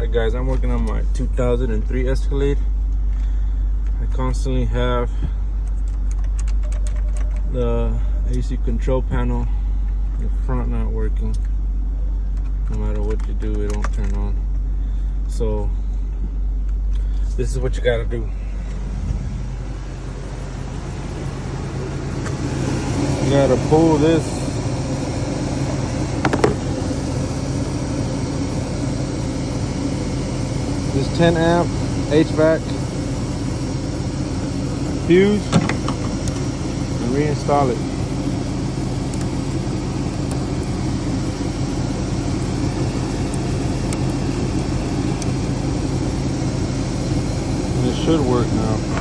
Alright guys, I'm working on my 2003 Escalade. I constantly have the AC control panel, the front not working. No matter what you do, it don't turn on. So this is what you gotta do. You gotta pull this this 10 amp HVAC fuse and reinstall it. And it should work now.